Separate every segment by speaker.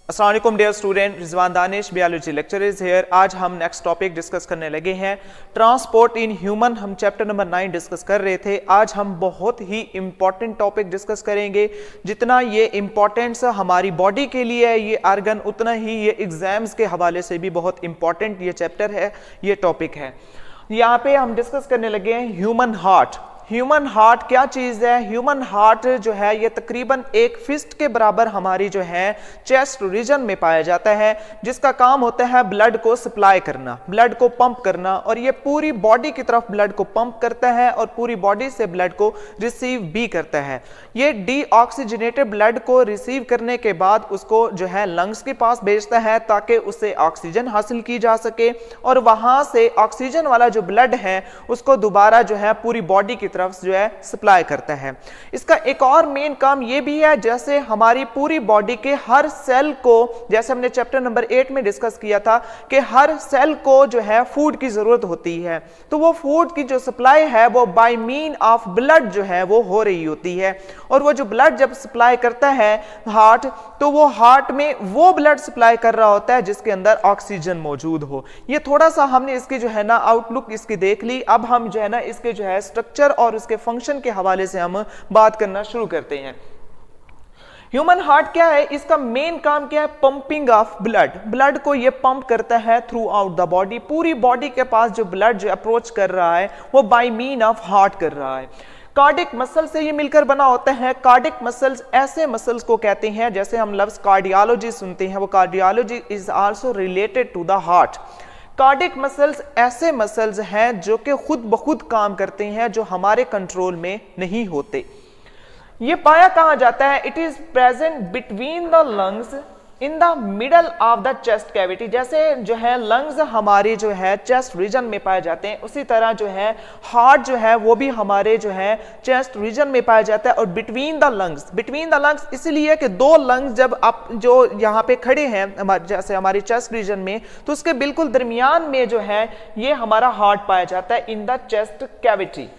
Speaker 1: अस्सलाम वालेकुम dear student, Rizwan Danish biology lecture is here. आज हम नेक्स्ट टॉपिक डिस्कस करने लगे हैं ट्रांसपोर्ट इन ह्यूमन। हम चैप्टर नंबर 9 डिस्कस कर रहे थे। आज हम बहुत ही इंपॉर्टेंट टॉपिक डिस्कस करेंगे। जितना ये इंपॉर्टेंस हमारी बॉडी के लिए है ये आर्गन, उतना ही ये एग्जाम्स के हवाले से भी बहुत इंपॉर्टेंट ये चैप्टर है, ये टॉपिक है। यहाँ पे हम डिस्कस करने लगे हैं ह्यूमन हार्ट। ह्यूमन हार्ट क्या चीज है? ह्यूमन हार्ट जो है ये तकरीबन एक फिस्ट के बराबर हमारी जो है चेस्ट रीजन में पाया जाता है, जिसका काम होता है ब्लड को सप्लाई करना, ब्लड को पंप करना, और ये पूरी बॉडी की तरफ ब्लड को पंप करता है और पूरी बॉडी से ब्लड को रिसीव भी करता है। ये डीऑक्सीजनेटेड ब्लड को रिसीव करने के बाद उसको जो है लंग्स के पास भेजता है ताकि उससे ऑक्सीजन हासिल की जा सके, और वहां से ऑक्सीजन वाला जो ब्लड है उसको दोबारा जो है पूरी बॉडी की तरफ जो है सप्लाई करता है। इसका एक और मेन काम ये भी है, जैसे हमारी पूरी बॉडी के हर सेल को, जैसे हमने चैप्टर नंबर 8 में डिस्कस किया था कि हर सेल को जो है फूड की जरूरत होती है, तो वो फूड की जो सप्लाई है वो बाय मीन ऑफ ब्लड जो है वो हो रही होती है। और वो जो ब्लड जब सप्लाई करता है हार्ट, तो वो हार्ट में वो ब्लड सप्लाई कर रहा होता है जिसके अंदर ऑक्सीजन मौजूद हो। ये थोड़ा सा हमने इसकी जो है ना आउटलुक इसकी देख ली। अब हम जो है ना इसके जो है स्ट्रक्चर और उसके फंक्शन के हवाले से हम बात करना शुरू करते हैं। ह्यूमन हार्ट क्या है? इसका मेन काम क्या है? Pumping of blood. ब्लड को ये पंप करता है थ्रू आउट द बॉडी। पूरी बॉडी के पास जो ब्लड जो अप्रोच कर रहा है वो बाय मीन ऑफ हार्ट कर रहा है। कार्डिक मसल से ये मिलकर बना होता है। कार्डिक मसल्स ऐसे मसल्स को कहते हैं, जैसे हम लफ्ज कार्डियोलॉजी सुनते हैं, वो cardiology is also related to the heart. Cardiac muscles ऐसे मसल्स हैं जो कि खुद ब खुद काम करते हैं, जो हमारे कंट्रोल में नहीं होते। ये पाया कहां जाता है? It is present between the lungs in the middle of the chest cavity. जैसे जो है लंग्स हमारे जो है चेस्ट रीजन में पाए जाते हैं, उसी तरह जो है हार्ट जो है वो भी हमारे जो है चेस्ट रीजन में पाया जाता है। और बिटवीन द लंग्स इसलिए कि दो लंग्स जब आप जो यहाँ पे खड़े हैं जैसे हमारी चेस्ट रीजन में, तो उसके बिल्कुल दरमियान में जो है ये हमारा हार्ट पाया जाता है इन द चेस्ट कैविटी।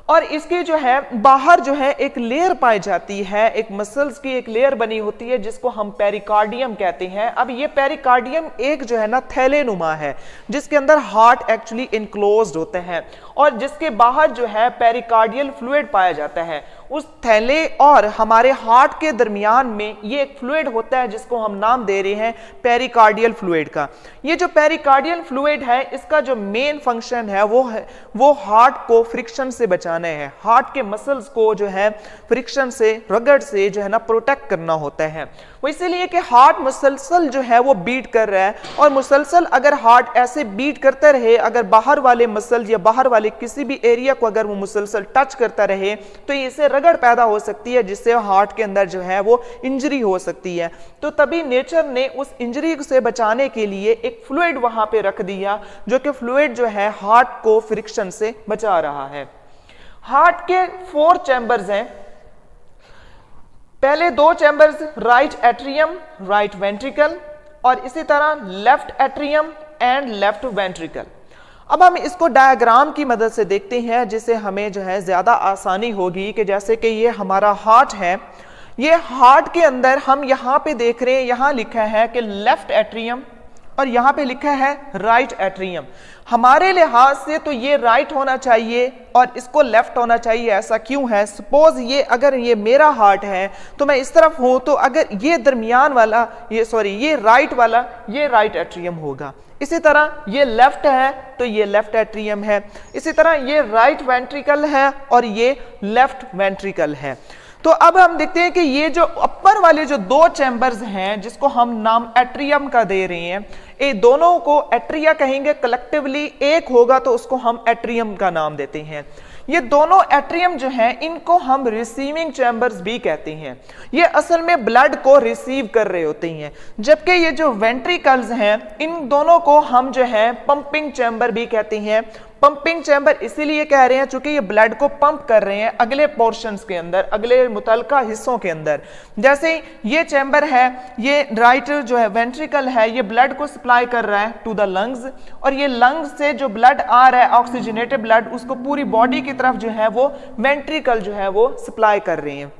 Speaker 1: और इसकी जो है बाहर जो है एक लेयर पाई जाती है, एक मसल्स की एक लेयर बनी होती है जिसको हम पेरिकार्डियम कहते हैं। अब ये पेरिकार्डियम एक जो है ना थैले नुमा है, जिसके अंदर हार्ट एक्चुअली इनक्लोज्ड होते हैं, और जिसके बाहर जो है पेरिकार्डियल फ्लूइड पाया जाता है। उस थैले और हमारे हार्ट के दरमियान में ये एक फ्लूइड होता है जिसको हम नाम दे रहे हैं पेरिकार्डियल फ्लूइड का। ये जो पेरिकार्डियल फ्लूइड है, इसका जो मेन फंक्शन है वो हार्ट को फ्रिक्शन से बचाना है। हार्ट के मसल्स को जो है फ्रिक्शन से, रगड़ से जो है ना प्रोटेक्ट करना होता है। वो इसीलिए कि हार्ट मुसलसल जो है वो बीट कर रहा है, और मुसलसल अगर हार्ट ऐसे बीट करता रहे, अगर बाहर वाले मसल या बाहर वाले किसी भी एरिया को अगर वो मुसलसल टच करता रहे, तो इससे रगड़ पैदा हो सकती है, जिससे हार्ट के अंदर जो है वो इंजरी हो सकती है। तो तभी नेचर ने उस इंजरी से बचाने के लिए एक फ्लूइड वहां पे रख दिया, जो कि फ्लूइड जो है हार्ट को फ्रिक्शन से बचा रहा है। हार्ट के 4 चैम्बर्स हैं। पहले 2 chambers right atrium, right ventricle, और इसी तरह left atrium and left ventricle. अब हम इसको डायग्राम की मदद से देखते हैं, जिससे हमें जो है ज्यादा आसानी होगी। कि जैसे कि ये हमारा हार्ट है, ये हार्ट के अंदर हम यहाँ पे देख रहे हैं, यहाँ लिखा है कि लेफ्ट एट्रियम, और यहाँ पे लिखा है राइट एट्रियम। हमारे लिहाज से तो ये राइट होना चाहिए और इसको लेफ्ट होना चाहिए। ऐसा क्यों है? सपोज ये अगर ये मेरा हार्ट है तो मैं इस तरफ हूं, तो अगर ये दरमियान वाला ये राइट वाला ये राइट एट्रियम होगा। इसी तरह ये लेफ्ट है तो ये लेफ्ट एट्रियम है। इसी तरह ये राइट वेंट्रिकल है और ये लेफ्ट वेंट्रिकल है। तो अब हम देखते हैं कि ये जो अपर वाले जो 2 चैम्बर्स हैं, जिसको हम नाम एट्रियम का दे रहे हैं, ये दोनों को एट्रिया कहेंगे कलेक्टिवली। एक होगा तो उसको हम एट्रियम का नाम देते हैं। ये दोनों एट्रियम जो हैं, इनको हम रिसीविंग चैम्बर्स भी कहते हैं। ये असल में ब्लड को रिसीव कर रहे होते हैं, जबकि ये जो वेंट्रिकल्स हैं, इन दोनों को हम जो है पंपिंग चैम्बर भी कहते हैं। पंपिंग चैम्बर इसीलिए कह रहे हैं क्योंकि ये ब्लड को पंप कर रहे हैं अगले पोर्शंस के अंदर, अगले मुतलका हिस्सों के अंदर। जैसे ये चैम्बर है, ये राइट जो है वेंट्रिकल है, ये ब्लड को सप्लाई कर रहा है टू द लंग्स, और ये लंग्स से जो ब्लड आ रहा है ऑक्सीजनेटेड ब्लड, उसको पूरी बॉडी की तरफ जो है वो वेंट्रिकल जो है वो सप्लाई कर रहे हैं।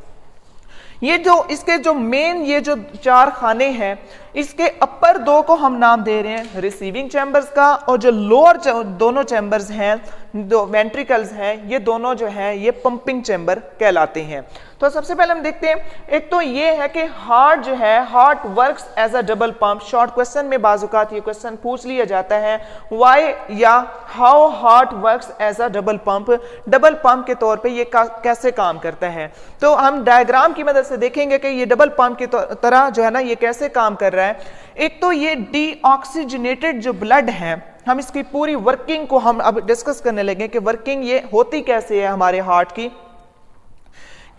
Speaker 1: ये जो इसके जो मेन ये जो 4 खाने हैं, इसके अपर 2 को हम नाम दे रहे हैं रिसीविंग चैम्बर्स का, और जो लोअर दोनों चैम्बर्स हैं, दो वेंट्रिकल्स हैं, ये दोनों जो हैं ये पंपिंग चैम्बर कहलाते हैं। तो सबसे पहले हम देखते हैं, एक तो ये है कि हार्ट जो है, heart works as a double pump. Short question में बाजुकात ये क्वेश्चन पूछ लिया जाता है, व्हाई या how heart works as a double pump, double pump के तौर पे ये कैसे काम करता है। तो हम डायग्राम की मदद से देखेंगे कि ये डबल पंप की तरह जो है ना ये कैसे काम कर रहा है। एक तो ये डीऑक्सीजनेटेड जो ब्लड है, हम इसकी पूरी वर्किंग को हम अब डिस्कस करने लगे कि वर्किंग ये होती कैसे है हमारे हार्ट की,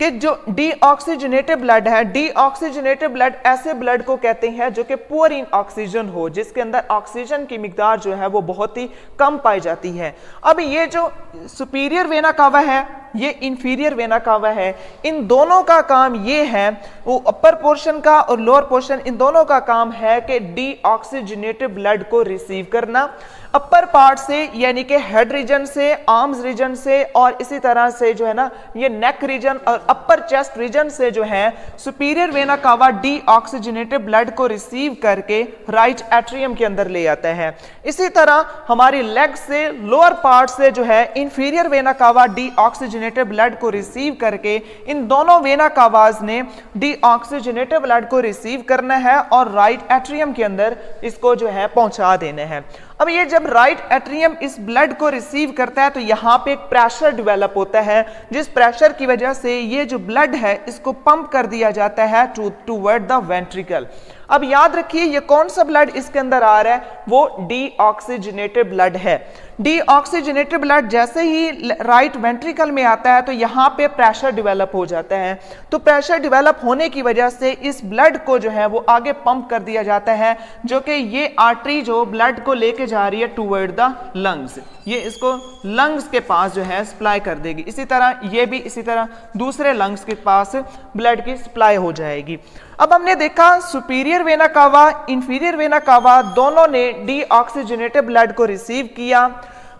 Speaker 1: कि जो डीऑक्सीजनेटेड ब्लड है, डीऑक्सीजनेटेड ब्लड ऐसे ब्लड को कहते हैं जो कि पुअर इन ऑक्सीजन हो, जिसके अंदर ऑक्सीजन की मिकदार जो है वो बहुत ही कम पाई जाती है। अब ये जो सुपीरियर वेना कावा है, ये इंफीरियर वेना कावा है, इन दोनों का काम ये है, वो अपर पोर्शन का और लोअर पोर्शन, इन दोनों का काम है कि डीऑक्सीजनेटेड ब्लड को रिसीव करना अपर पार्ट से, यानी कि हेड रीजन से, आर्म्स रीजन से, और इसी तरह से जो है ना ये नेक रीजन और अपर चेस्ट रीजन से जो है superior vena cava deoxygenated blood को रिसीव करके राइट एट्रियम के अंदर ले आता है। इसी तरह हमारी लेग से, लोअर पार्ट से जो है inferior vena cava deoxygenated blood को रिसीव करके, इन दोनों वेना कावाज ने डीऑक्सीजनेटेड ब्लड को रिसीव करना है और राइट एट्रियम के अंदर इसको जो है पहुंचा देना है। अब ये जब राइट एट्रियम इस ब्लड को रिसीव करता है तो यहाँ पे एक प्रेशर डेवलप होता है, जिस प्रेशर की वजह से ये जो ब्लड है इसको पंप कर दिया जाता है टूवर्ड द वेंट्रिकल। अब याद रखिए ये कौन सा ब्लड इसके अंदर आ रहा है, वो डीऑक्सीजनेटेड ब्लड है। डीऑक्सीजनेटेड ब्लड जैसे ही राइट वेंट्रिकल में आता है तो यहाँ पे प्रेशर डेवलप हो जाता है। तो प्रेशर डेवलप होने की वजह से इस ब्लड को जो है वो आगे पंप कर दिया जाता है, जो कि ये आर्टरी जो ब्लड को लेके जा रही है टूवर्ड द लंग्स, ये इसको लंग्स के पास जो है सप्लाई कर देगी। इसी तरह ये भी इसी तरह दूसरे लंग्स के पास ब्लड की सप्लाई हो जाएगी। अब हमने देखा superior vena cava, inferior vena cava दोनों ने डीऑक्सीजनेटेड ब्लड को रिसीव किया,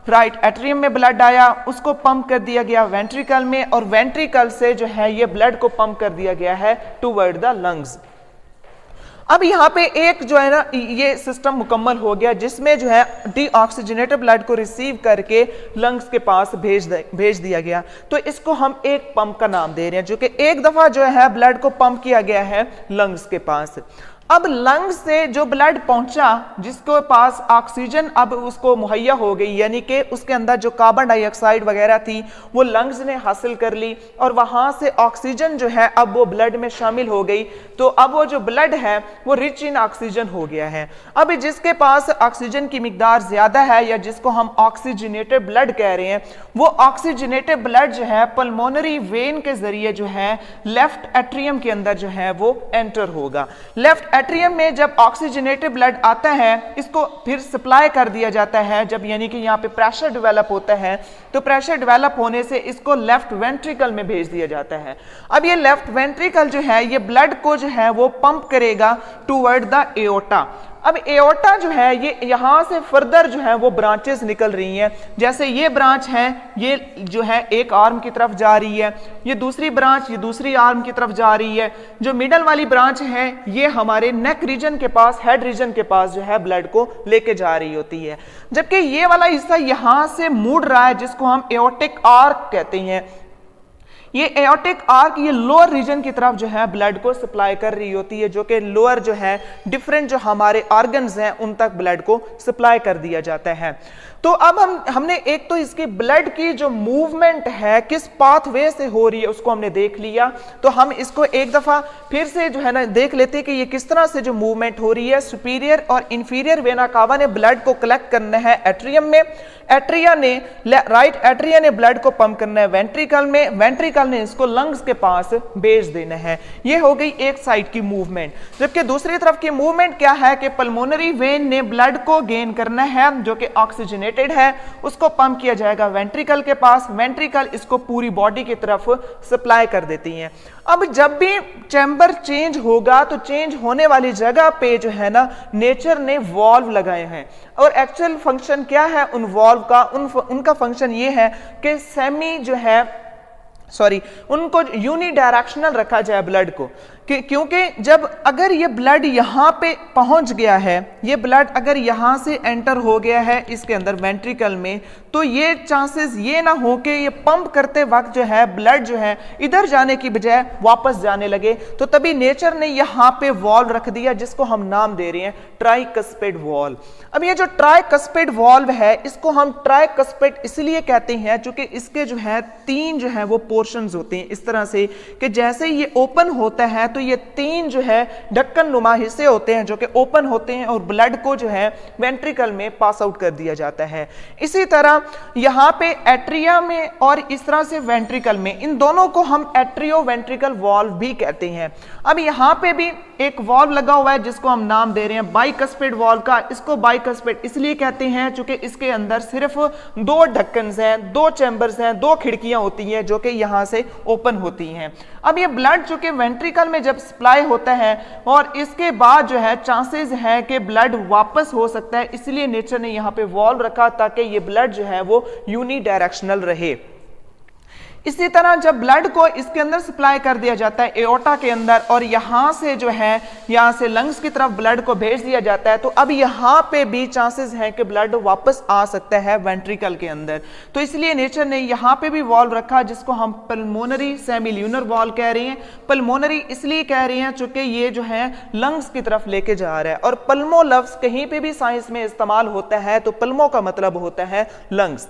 Speaker 1: राइट एट्रियम में ब्लड आया, उसको पंप कर दिया गया वेंट्रिकल में, और वेंट्रिकल से जो है ये ब्लड को पंप कर दिया गया है टूवर्ड द लंग्स। अब यहाँ पे एक जो है ना ये सिस्टम मुकम्मल हो गया, जिसमें जो है डीऑक्सीजनेटेड ब्लड को रिसीव करके लंग्स के पास भेज दिया गया। तो इसको हम एक पंप का नाम दे रहे हैं, जो कि एक दफा जो है ब्लड को पंप किया गया है लंग्स के पास। अब लंग्स से जो ब्लड पहुंचा, जिसके पास ऑक्सीजन अब उसको मुहैया हो गई, यानी कि उसके अंदर जो कार्बन डाइऑक्साइड वगैरह थी वो लंग्स ने हासिल कर ली, और वहां से ऑक्सीजन जो है अब वो ब्लड में शामिल हो गई। तो अब वो जो ब्लड है वो रिच इन ऑक्सीजन हो गया है। अब जिसके पास ऑक्सीजन की मिकदार ज्यादा है, या जिसको हम ऑक्सीजनेटेड ब्लड कह रहे हैं, वो ऑक्सीजनेटेड ब्लड जो है पल्मोनरी वेन के जरिए जो है लेफ्ट एट्रियम के अंदर जो है वो एंटर होगा। लेफ्ट एट्रियम में जब ऑक्सीजनेटेड ब्लड आता है, इसको फिर सप्लाई कर दिया जाता है, जब यानी कि यहाँ पे प्रेशर डेवलप होता है, तो प्रेशर डेवलप होने से इसको लेफ्ट वेंट्रिकल में भेज दिया जाता है। अब ये लेफ्ट वेंट्रिकल जो है ये ब्लड को जो है वो पंप करेगा टूवर्ड द एओर्टा। अब एओर्टा जो है ये यहाँ से फर्दर जो है वो ब्रांचेस निकल रही हैं, जैसे ये ब्रांच है, ये जो है एक आर्म की तरफ जा रही है, ये दूसरी ब्रांच ये दूसरी आर्म की तरफ जा रही है, जो मिडल वाली ब्रांच है ये हमारे नेक रीजन के पास, हेड रीजन के पास जो है ब्लड को लेके जा रही होती है। जबकि ये वाला हिस्सा यहाँ से मुड़ रहा है, जिसको हम एओर्टिक आर्क कहते हैं। ये एओर्टिक आर्क ये लोअर रीजन की तरफ जो है ब्लड को सप्लाई कर रही होती है, जो कि लोअर जो है डिफरेंट जो हमारे ऑर्गन्स हैं उन तक ब्लड को सप्लाई कर दिया जाता है। तो अब हमने एक तो इसकी ब्लड की जो मूवमेंट है किस पाथवे से हो रही है उसको हमने देख लिया। तो हम इसको एक दफा फिर से जो है ना देख लेते हैं कि ये किस तरह से जो मूवमेंट हो रही है। सुपीरियर और इंफीरियर वेना कावा ने ब्लड को कलेक्ट करना है एट्रियम में, एट्रिया ने राइट एट्रिया ने ब्लड को पंप करना है वेंट्रिकल में, वेंट्रिकल ने इसको लंग्स के पास भेज देना है। ये हो गई एक साइड की मूवमेंट। जबकि दूसरी तरफ की मूवमेंट क्या है कि पल्मोनरी वेन ने ब्लड को गेन करना है, जो कि ऑक्सीजनेटेड है, उसको पंप किया जाएगा वेंट्रिकल के पास, वेंट्रिकल इसको पूरी बॉडी की तरफ सप्लाई कर देती है। अब जब भी चैम्बर चेंज होगा तो चेंज होने वाली जगह पे जो है ना नेचर ने वॉल्व लगाए हैं, और एक्चुअल फंक्शन क्या है उन वॉल्व का, उनका फंक्शन ये है कि सेमी जो है सॉरी उनको यूनिडायरेक्शनल रखा जाए ब्लड को, क्योंकि जब अगर ये ब्लड यहाँ पे पहुंच गया है, ये ब्लड अगर यहाँ से एंटर हो गया है इसके अंदर वेंट्रिकल में, तो ये चांसेस ये ना हो कि ये पंप करते वक्त जो है ब्लड जो है इधर जाने की बजाय वापस जाने लगे। तो तभी नेचर ने यहाँ पे वॉल्व रख दिया जिसको हम नाम दे रहे हैं ट्राइकस्पिड वॉल्व। अब ये जो ट्राइकस्पिड वॉल्व है इसको हम ट्राइकस्पिड इसलिए कहते हैं क्योंकि इसके जो है 3 जो है वो पोर्शंस होते हैं इस तरह से कि जैसे ये ओपन होता है तो ये 3 जो है ढक्कन नुमा हिस्से होते हैं जो कि ओपन होते हैं और ब्लड को जो है वेंट्रिकल में पास आउट कर दिया जाता है। इसी तरह यहाँ पे एट्रिया में और इस तरह से वेंट्रिकल में, इन दोनों को हम एट्रियो वेंट्रिकल वॉल्व भी कहते हैं। अब यहाँ पे भी एक वॉल्व लगा हुआ है जिसको हम नाम दे रहे हैं बाइकस्पिड वॉल्व का। इसको बाइकस्पिड इसलिए कहते हैं क्योंकि इसके अंदर सिर्फ 2 ढक्कन हैं, 2 चैम्बर्स हैं, 2 खिड़कियां होती हैं जो कि यहाँ से ओपन होती हैं। अब ये ब्लड जो कि वेंट्रिकल में जब सप्लाई होता है और इसके बाद जो है चांसेस है कि ब्लड वापस हो सकता है, इसलिए नेचर ने यहाँ पे वॉल्व रखा ताकि ये ब्लड जो है वो यूनिडायरेक्शनल रहे। इसी तरह जब ब्लड को इसके अंदर सप्लाई कर दिया जाता है एओर्टा के अंदर और यहाँ से जो है यहाँ से लंग्स की तरफ ब्लड को भेज दिया जाता है, तो अब यहाँ पे भी चांसेस हैं कि ब्लड वापस आ सकता है वेंट्रिकल के अंदर। तो इसलिए नेचर ने यहाँ पे भी वॉल्व रखा जिसको हम पल्मोनरी सेमील्यूनर वॉल्व कह रहे हैं। पल्मोनरी इसलिए कह रहे हैं चूंकि ये जो है लंग्स की तरफ लेके जा रहा है, और पल्मो लफ्ज कहीं पे भी साइंस में इस्तेमाल होता है तो पल्मो का मतलब होता है लंग्स।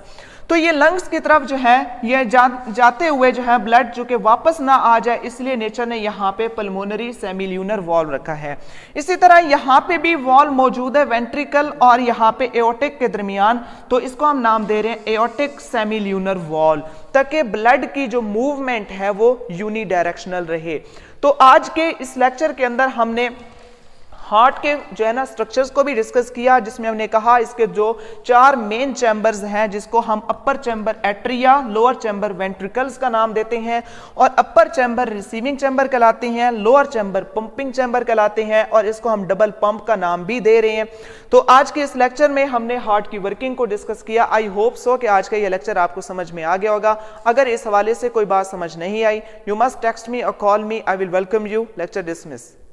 Speaker 1: तो ये लंग्स की तरफ जो है ये जाते हुए जो है ब्लड जो कि वापस ना आ जाए, इसलिए नेचर ने यहाँ पे पल्मोनरी सेमील्यूनर वॉल्व रखा है। इसी तरह यहाँ पे भी वॉल्व मौजूद है वेंट्रिकल और यहाँ पे एओर्टिक के दरमियान, तो इसको हम नाम दे रहे हैं एओर्टिक सेमील्यूनर वॉल्व, ताकि ब्लड की जो मूवमेंट है वो यूनिडायरेक्शनल रहे। तो आज के इस लेक्चर के अंदर हमने हार्ट के जो है ना स्ट्रक्चर्स को भी डिस्कस किया, जिसमें हमने कहा इसके जो 4 मेन चैम्बर्स हैं जिसको हम upper chamber atria, lower chamber ventricles का नाम देते हैं, और अपर चैम्बर रिसीविंग चैम्बर कहलाते हैं, लोअर चैम्बर पंपिंग चैम्बर कहलाते हैं, और इसको हम डबल पंप का नाम भी दे रहे हैं। तो आज के इस लेक्चर में हमने हार्ट की वर्किंग को डिस्कस किया। आई होप सो कि आज का ये लेक्चर आपको समझ में आ गया होगा। अगर इस हवाले से कोई बात समझ नहीं आई, यू मस्ट टेक्स्ट मी और call me, I will welcome you. Lecture dismiss.